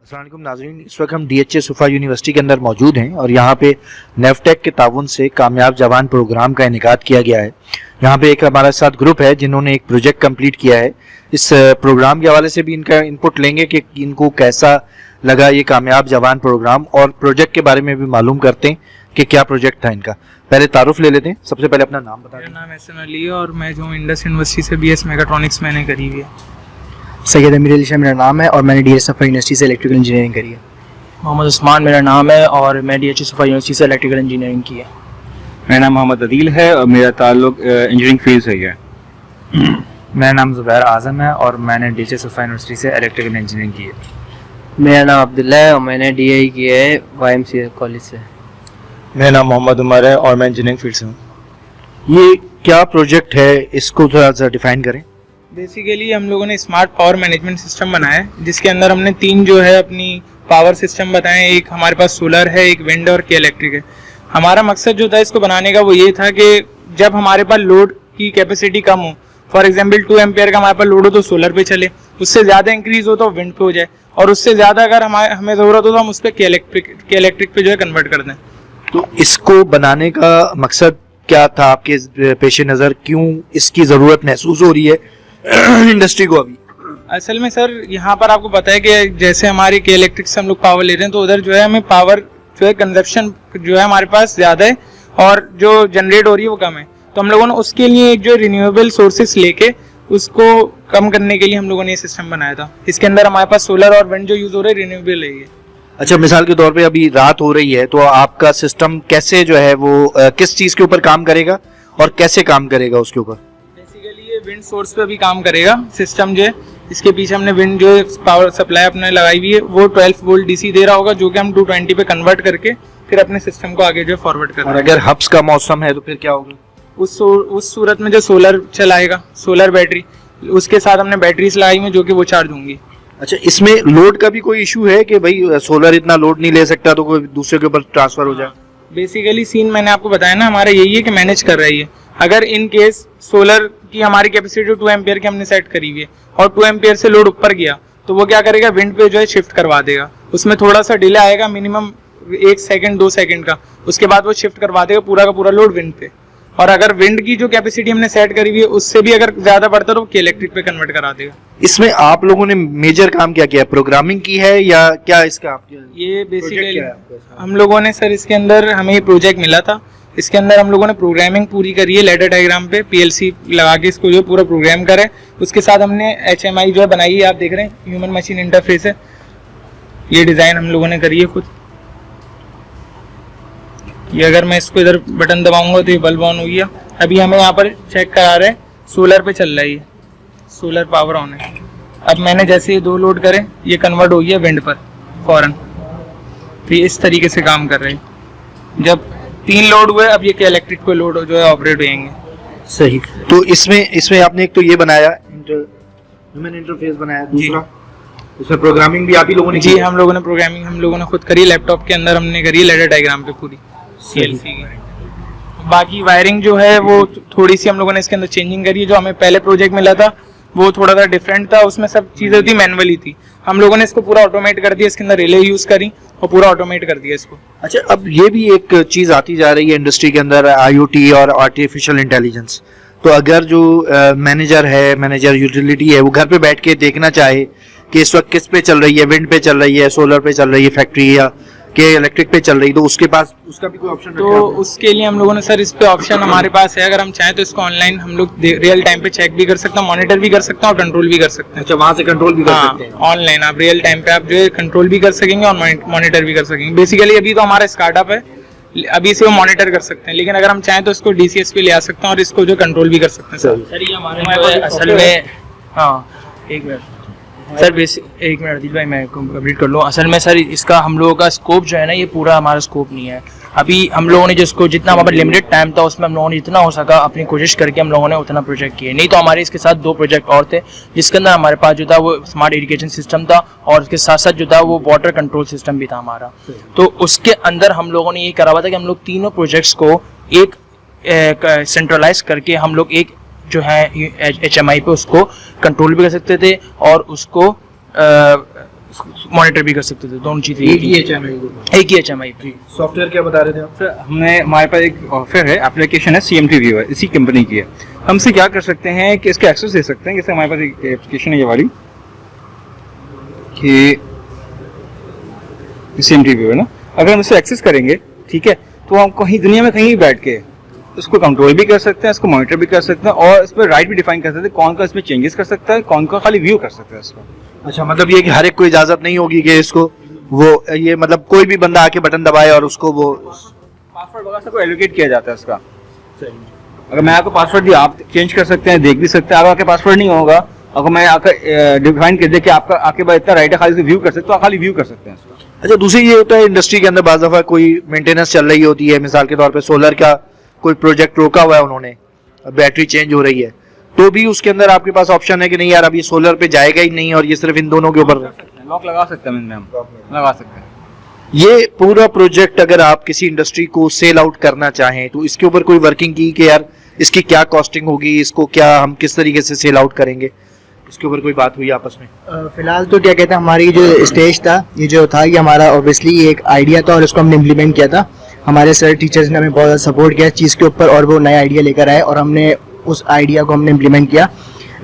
अस्सलाम वालेकुम नाज़रीन, इस वक्त हम DHA सुफ़ा यूनिवर्सिटी के अंदर मौजूद हैं और यहाँ पे नेफ्टेक के ताउन से कामयाब जवान प्रोग्राम का इनेकाद किया गया है। यहाँ पे एक हमारे साथ ग्रुप है जिन्होंने एक प्रोजेक्ट कंप्लीट किया है। इस प्रोग्राम के हवाले से भी इनका इनपुट लेंगे कि इनको कैसा लगा ये कामयाब जवान प्रोग्राम, और प्रोजेक्ट के बारे में भी मालूम करते हैं कि क्या प्रोजेक्ट था इनका। पहले तारुफ ले लेते हैं। सबसे पहले अपना नाम बताएं। मेरा नाम एहसन अली है और मैं जो हूँ इंडस यूनिवर्सिटी से BS मेगाट्रॉनिक्स मैंने करी हुई है। सैयद अमीर अली शाह मेरा नाम है और मैंने DHA सुफ़ा यूनिवर्सिटी से इलेक्ट्रिकल इंजीनियरिंग करी है। मोहम्मद उस्मान मेरा नाम है और मैं DHA सुफ़ा यूनिवर्सिटी से इलेक्ट्रिकल इंजीनियरिंग की है। मेरा नाम मोहम्मद अदील है और मेरा ताल्लुक इंजीनियरिंग फील्ड से ही है। मेरा नाम ज़ुबैर आज़म है और मैंने DHA सुफ़ा यूनिवर्सिटी से इलेक्ट्रिकल इंजीनियरिंग की है। मेरा नाम अब्दुल्ला है और मैंने DI की है YMCA कॉलेज से। मेरा नाम मोहम्मद उमर है और मैं इंजीनियरिंग फील्ड से हूँ। ये क्या प्रोजेक्ट है, इसको थोड़ा सा डिफाइन करें। बेसिकली हम लोगों ने स्मार्ट पावर मैनेजमेंट सिस्टम बनाया है, जिसके अंदर हमने 3 जो है अपनी पावर सिस्टम बताए। एक हमारे पास सोलर है, एक विंड और इलेक्ट्रिक है। हमारा मकसद जो था इसको बनाने का वो ये था कि जब हमारे पास लोड की कैपेसिटी कम हो, फॉर एग्जांपल 2 एम्पेयर का हमारे पास लोड हो तो सोलर पे चले, उससे ज़्यादा इंक्रीज हो तो विंड पे हो जाए, और उससे ज़्यादा अगर हमें ज़रूरत हो तो हम उस पर इलेक्ट्रिक पे जो है कन्वर्ट कर दें। तो इसको बनाने का मकसद क्या था आपके पेश नज़र? क्यों इसकी ज़रूरत महसूस हो रही है इंडस्ट्री को अभी? असल में सर यहाँ पर आपको पता है कि जैसे हमारी इलेक्ट्रिक से हम लोग पावर ले रहे हैं तो उधर जो है हमें पावर जो है कंजप्शन जो है हमारे पास ज़्यादा है और जो जनरेट हो रही है वो कम है। तो हम लोगों ने उसके लिए एक जो रिन्यूएबल सोर्सेस लेके उसको कम करने के लिए हम लोगों ने ये सिस्टम बनाया था। इसके अंदर हमारे पास सोलर और विंड जो यूज़ हो रहे हैं रिन्यूएबल है ये। अच्छा, मिसाल के तौर पे अभी रात हो रही है तो आपका सिस्टम कैसे जो है वो किस चीज़ के ऊपर काम करेगा और कैसे काम करेगा उसके ऊपर? बेसिकली ये विंड सोर्स पे भी काम करेगा सिस्टम जो है। इसके पीछे हमने विंड जो पावर सप्लाई अपने लगाई हुई है, वो 12 वोल्ट DC दे रहा होगा, जो कि हम 220 पे कन्वर्ट करके फिर अपने सिस्टम को आगे जो है फॉरवर्ड कर। और अगर हब्स का मौसम है तो फिर क्या होगा? उस सूरत में जो सोलर चलाएगा, सोलर बैटरी, उसके साथ हमने बैटरीज लगाई हुई जो कि वो चार्ज होंगी। अच्छा, इसमें लोड का भी कोई इशू है कि भाई सोलर इतना लोड नहीं ले सकता तो कोई दूसरे के ऊपर ट्रांसफर हो जाए? बेसिकली सीन मैंने आपको बताया ना, हमारा यही है कि मैनेज कर रही है। अगर इन केस सोलर की हमारी कैपेसिटी 2 एम्पेयर की हमने सेट करी हुई है और 2 एम्पेयर से लोड ऊपर गया तो वो क्या करेगा, विंड पे जो है शिफ्ट करवा देगा। उसमें थोड़ा सा डिले आएगा, मिनिमम 1 सेकंड 2 सेकंड का, उसके बाद वो शिफ्ट करवा देगा पूरा का पूरा लोड विंड पे। और अगर विंड की जो कैपेसिटी हमने सेट करी हुई है उससे भी अगर ज्यादा बढ़ता तो वो इलेक्ट्रिक पे कन्वर्ट करा देगा। इसमें आप लोगों ने मेजर काम क्या किया है? प्रोग्रामिंग की है या क्या इसका ये बेसिकली हम लोगों ने सर इसके अंदर हमें ये प्रोजेक्ट मिला था, इसके अंदर हम लोगों ने प्रोग्रामिंग पूरी करी है। लैडर डायग्राम पे PLC लगा के इसको जो पूरा प्रोग्राम करे। उसके साथ हमने HMI जो है बनाई है, आप देख रहे हैं, ह्यूमन मशीन इंटरफेस है। ये डिज़ाइन हम लोगों ने करी है खुद। ये अगर मैं इसको इधर बटन दबाऊंगा तो ये बल्ब ऑन हो गया। अभी हमें यहाँ पर चेक करा रहे हैं, सोलर पे चल रहा है, ये सोलर पावर ऑन है। अब मैंने जैसे ये 2 लोड करें, ये कन्वर्ट हो गया विंड पर फौरन। तो ये इस तरीके से काम कर रहे हैं। जब 3 लोड हुए, अब ये इलेक्ट्रिक को लोड जो है ऑपरेट होंगे। सही। तो इसमें आपने एक तो ये बनाया ह्यूमन इंटरफेस बनाया, दूसरा इसमें प्रोग्रामिंग भी आप ही लोगों ने की? जी, हम लोगों ने प्रोग्रामिंग हम लोगों ने खुद करी, लैपटॉप के अंदर हमने करी लैडर डायग्राम पे पूरी PLC की। बाकी वायरिंग जो है वो थोड़ी सी हम लोगों ने इसके अंदर चेंजिंग करी है। जो हमें पहले प्रोजेक्ट मिला था वो थोड़ा सा डिफरेंट था, उसमें सब चीज़ें थी मैनुअली थी। हम लोगों ने इसको पूरा ऑटोमेट कर दिया, इसके अंदर रिले यूज़ करी और पूरा ऑटोमेट कर दिया इसको। अच्छा, अब ये भी एक चीज़ आती जा रही है इंडस्ट्री के अंदर, IoT और आर्टिफिशियल इंटेलिजेंस। तो अगर जो मैनेजर यूटिलिटी है वो घर पे बैठ के देखना चाहे कि इस वक्त किस पे चल रही है, विंड पे चल रही है, सोलर पे चल रही है फैक्ट्री, या कि इलेक्ट्रिक पे चल रही, तो उसके पास उसका भी कोई ऑप्शन? तो उसके लिए हम लोगों ने सर इस पे ऑप्शन हमारे पास है। अगर हम चाहें तो इसको ऑनलाइन हम लोग रियल टाइम पे चेक भी कर सकते हैं, मॉनिटर भी कर सकते हैं और कंट्रोल भी कर सकते हैं। अच्छा, वहाँ से कंट्रोल भी कर सकते हैं? ऑनलाइन आप रियल टाइम पे आप जो है कंट्रोल भी कर सकेंगे और मॉनिटर भी कर सकेंगे। बेसिकली अभी तो हमारा स्टार्टअप है, अभी से वो मॉनिटर कर सकते हैं, लेकिन अगर हम चाहें तो इसको DCS पे ले आ सकते हैं और इसको जो कंट्रोल भी कर सकते हैं। सर ये हमारे असल में, हाँ एक मिनट सर, एक मिनट अदिल भाई मैं कंप्लीट कर लूँ। असल में सर इसका हम लोगों का स्कोप जो है ना, ये पूरा हमारा स्कोप नहीं है। अभी हम लोगों ने जिसको जितना हमारा लिमिटेड टाइम था उसमें हम लोगों ने जितना हो सका अपनी कोशिश करके हम लोगों ने उतना प्रोजेक्ट किए। नहीं तो हमारे इसके साथ 2 प्रोजेक्ट और थे, जिसके अंदर हमारे पास जो था वो स्मार्ट इरिगेशन सिस्टम था और उसके साथ साथ जो था वो वाटर कंट्रोल सिस्टम भी था हमारा। तो उसके अंदर हम लोगों ने ये करा हुआ था कि हम लोग तीनों प्रोजेक्ट्स को एक सेंट्रलाइज करके हम लोग एक जो है HMI पे उसको कंट्रोल भी कर सकते थे और उसको मॉनिटर भी कर सकते थे, दोनों चीज़ें एक ही HMI एक ही HMI पे। सॉफ्टवेयर क्या बता रहे थे आप? सर हमारे पास एक सॉफ्टवेयर है, एप्लीकेशन है, CMT व्यू है, इसी कंपनी की है। हम इससे क्या कर सकते हैं कि इसका एक्सेस दे सकते हैं। जैसे हमारे पास एक एप्लीकेशन है ये वाली कि CMT व्यू है ना, अगर हम इसे एक्सेस करेंगे, ठीक है, तो हम कहीं दुनिया में कहीं भी बैठ के इसको कंट्रोल भी कर सकते हैं, इसको मॉनिटर भी कर सकते हैं और इस पर राइट भी डिफाइन कर सकते हैं कौन का इसमें चेंजेस कर सकता है, कौन का खाली व्यू कर सकता है इसको। अच्छा, मतलब ये कि हर एक को इजाजत नहीं होगी कि इसको वो ये मतलब कोई भी बंदा आके बटन दबाए और उसको वो पासवर्ड वगैरह सबको एलोकेट किया जाता है इसका। अगर मैं आपको पासवर्ड दिया, आप चेंज कर सकते हैं, देख भी सकते हैं। अगर आपके पासवर्ड नहीं होगा, अगर मैं आकर डिफाइन कर दे कि आपका आपके पास इतना राइट है खाली व्यू कर सकते, तो आप खाली व्यू कर सकते हैं इसको। अच्छा, दूसरी ये होता है इंडस्ट्री के अंदर बाज़ दफ़ा कोई मेंटेनेंस चल रही होती है, मिसाल के तौर पे सोलर का कोई प्रोजेक्ट रोका हुआ है उन्होंने, बैटरी चेंज हो रही है, तो भी उसके अंदर आपके पास ऑप्शन है कि नहीं यार अब ये सोलर पे जाएगा ही नहीं और ये सिर्फ इन दोनों के ऊपर लॉक लगा सकते हैं, हम लगा सकते हैं। ये पूरा प्रोजेक्ट अगर आप किसी इंडस्ट्री को सेल आउट करना चाहें तो इसके ऊपर कोई वर्किंग की कि यार इसकी क्या कॉस्टिंग होगी, इसको क्या हम किस तरीके से सेल आउट करेंगे, इसके ऊपर कोई बात हुई आपस में? फिलहाल तो क्या कहते हैं, हमारी जो स्टेज था ये जो था, ये हमारा ऑब्वियसली एक आइडिया था और इसको हमने इम्प्लीमेंट किया था। हमारे सर टीचर्स ने हमें बहुत ज़्यादा सपोर्ट किया इस चीज़ के ऊपर और वो नया आइडिया लेकर आए और हमने उस आइडिया को हमने इम्प्लीमेंट किया।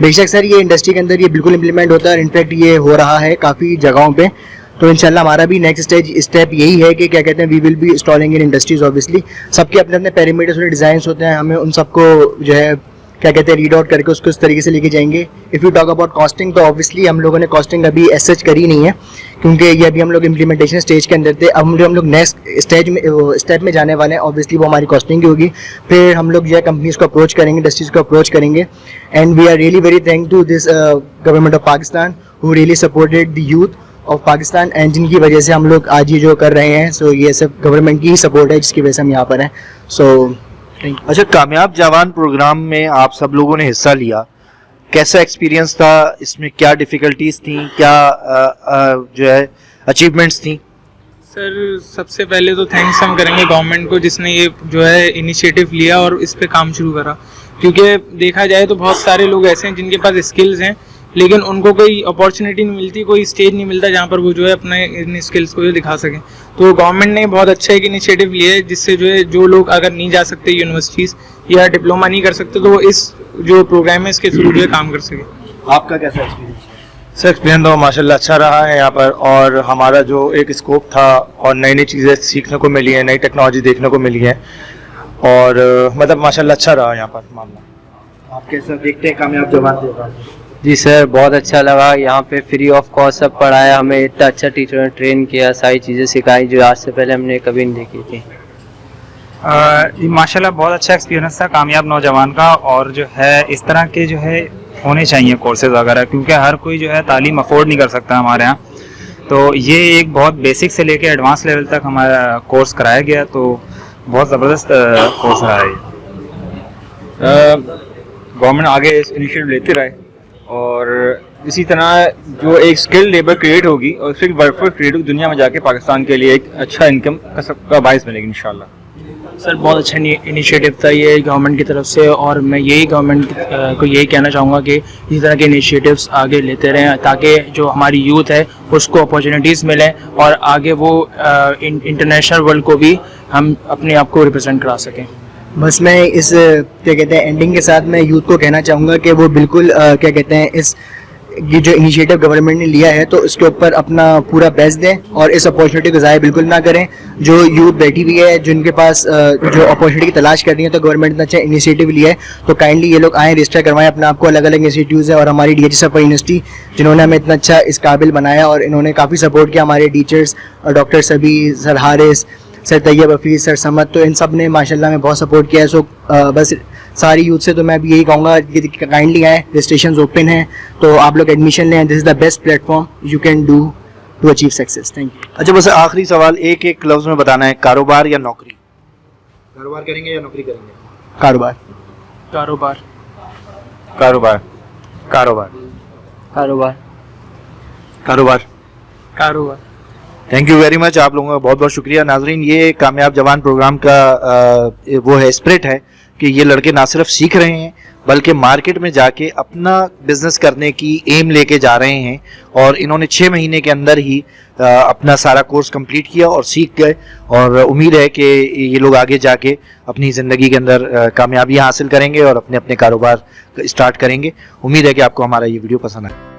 बेशक सर ये इंडस्ट्री के अंदर ये बिल्कुल इम्प्लीमेंट होता है और इनफैक्ट ये हो रहा है काफ़ी जगहों पे। तो इंशाल्लाह हमारा भी नेक्स्ट स्टेप यही है कि क्या कहते हैं, we will be installing in industries. Obviously सबके अपने अपने पैरामीटर्स और डिज़ाइंस होते हैं, हमें उन सबको जो है क्या कहते हैं रीड आउट करके उसको इस तरीके से लेके जाएंगे। If you talk about costing, तो ऑब्वियसली हम लोगों ने कॉस्टिंग अभी एज करी नहीं है क्योंकि ये अभी हम लोग इम्प्लीमेंटेशन स्टेज के अंदर थे। अब हम लोग नेक्स्ट स्टेप में जाने वाले हैं, ऑब्वियसली वो हमारी कॉस्टिंग की होगी। फिर हम लोग जो है कंपनीज को अप्रोच करेंगे, इंडस्ट्रीज को अप्रोच करेंगे। And we are really very thank to this government of Pakistan who really supported the youth of Pakistan and जिनकी वजह से हम लोग आज ये जो कर रहे हैं। सो ये सब गवर्नमेंट की ही सपोर्ट है जिसकी वजह से हम यहाँ पर हैं। सो अच्छा, कामयाब जवान प्रोग्राम में आप सब लोगों ने हिस्सा लिया, कैसा एक्सपीरियंस था, इसमें क्या डिफिकल्टीज थी, क्या जो है अचीवमेंट्स थी? सर सबसे पहले तो थैंक्स हम करेंगे गवर्नमेंट को जिसने ये जो है इनिशिएटिव लिया और इस पे काम शुरू करा, क्योंकि देखा जाए तो बहुत सारे लोग ऐसे हैं जिनके पास स्किल्स हैं लेकिन उनको कोई अपॉर्चुनिटी नहीं मिलती, कोई स्टेज नहीं मिलता जहाँ पर वो जो है अपने इन स्किल्स को जो दिखा सकें। तो गवर्नमेंट ने बहुत अच्छा एक इनिशिएटिव लिया है जिससे जो है जो लोग अगर नहीं जा सकते यूनिवर्सिटीज़ या डिप्लोमा नहीं कर सकते तो वो इस जो प्रोग्राम है इसके थ्रू जो है काम कर सके। आपका कैसा एक्सपीरियंस? सर एक्सपीरियंस तो माशाल्लाह अच्छा रहा है यहाँ पर, और हमारा जो एक स्कोप था और नई नई चीज़ें सीखने को मिली हैं, नई टेक्नोलॉजी देखने को मिली है और मतलब माशाल्लाह अच्छा रहा यहाँ पर मामला। आप कैसा देखते हैं कामयाब जवान प्रोग्राम? जी सर, बहुत अच्छा लगा। यहाँ पे फ्री ऑफ कॉस्ट सब पढ़ाया, हमें इतना अच्छा टीचर ने ट्रेन किया, सारी चीज़ें सिखाई जो आज से पहले हमने कभी नहीं देखी थी। जी माशाल्लाह बहुत अच्छा एक्सपीरियंस था कामयाब नौजवान का। और जो है इस तरह के जो है होने चाहिए कोर्सेज वगैरह, क्योंकि हर कोई जो है तालीम अफोर्ड नहीं कर सकता हमारे यहाँ। तो ये एक बहुत बेसिक से लेके एडवांस लेवल तक हमारा कोर्स कराया गया, तो बहुत ज़बरदस्त कोर्स रहा है। गवर्नमेंट आगे इस इनिशिएटिव लेते रहे और इसी तरह जो एक स्किल लेबर क्रिएट होगी और फिर वर्कफोर्स क्रिएट होगी दुनिया में जाके पाकिस्तान के लिए एक अच्छा इनकम का बाइस बनेगी इंशाल्लाह। सर बहुत अच्छा इनिशिएटिव था ये गवर्नमेंट की तरफ से, और मैं यही गवर्नमेंट को यही कहना चाहूँगा कि इस तरह के इनिशिएटिव्स आगे लेते रहें ताकि जो हमारी यूथ है उसको अपॉर्चुनिटीज़ मिलें और आगे वो इंटरनेशनल वर्ल्ड को भी हम अपने आप को रिप्रेजेंट करा सकें। बस मैं इस क्या कहते हैं एंडिंग के साथ मैं यूथ को कहना चाहूँगा कि वो बिल्कुल क्या कहते हैं इस ये जो इनिशिएटिव गवर्नमेंट ने लिया है तो इसके ऊपर अपना पूरा बेस्ट दें और इस अपॉर्चुनिटी को ज़ाया बिल्कुल ना करें। जो यूथ बैठी हुई है जिनके पास जो अपॉर्चुनिटी की तलाश कर रही है, तो गवर्नमेंट ने अच्छा इनिशिएटिव लिया है तो काइंडली ये लोग आएँ, रजिस्टर करवाएं अपने आप को। अलग अलग इंस्टीट्यूट है और हमारी DHS सफा यूनिवर्सिटी जिन्होंने हमें इतना अच्छा इस काबिल बनाया और इन्होंने काफ़ी सपोर्ट किया। हमारे टीचर्स और डॉक्टर सभी, sir Haris, sir Tayyab Hafeez, sir Samad, तो इन सब ने माशाल्लाह में बहुत सपोर्ट किया है। सो बस सारी यूथ से तो मैं भी यही कहूँगा कि काइंडली आए, रजिस्ट्रेशन ओपन हैं तो आप लोग एडमिशन लें। This is the best platform you can do to achieve success. Thank you. अच्छा, बस आखिरी सवाल एक एक लफ्ज में बताना है, कारोबार या नौकरी? कारोबार करेंगे या नौकरी करेंगे? कारोबार। कारोबार। कारोबार। कारोबार। कारोबार। कारोबार। कारोबार। थैंक यू वेरी मच, आप लोगों का बहुत बहुत शुक्रिया। नाजरीन, ये कामयाब जवान प्रोग्राम का वो है स्पिरिट है कि ये लड़के ना सिर्फ सीख रहे हैं बल्कि मार्केट में जाके अपना बिजनेस करने की एम लेके जा रहे हैं। और इन्होंने 6 महीने के अंदर ही अपना सारा कोर्स कंप्लीट किया और सीख गए, और उम्मीद है कि ये लोग आगे जाके अपनी ज़िंदगी के अंदर कामयाबी हासिल करेंगे और अपने अपने कारोबार स्टार्ट करेंगे। उम्मीद है कि आपको हमारा ये वीडियो पसंद आए।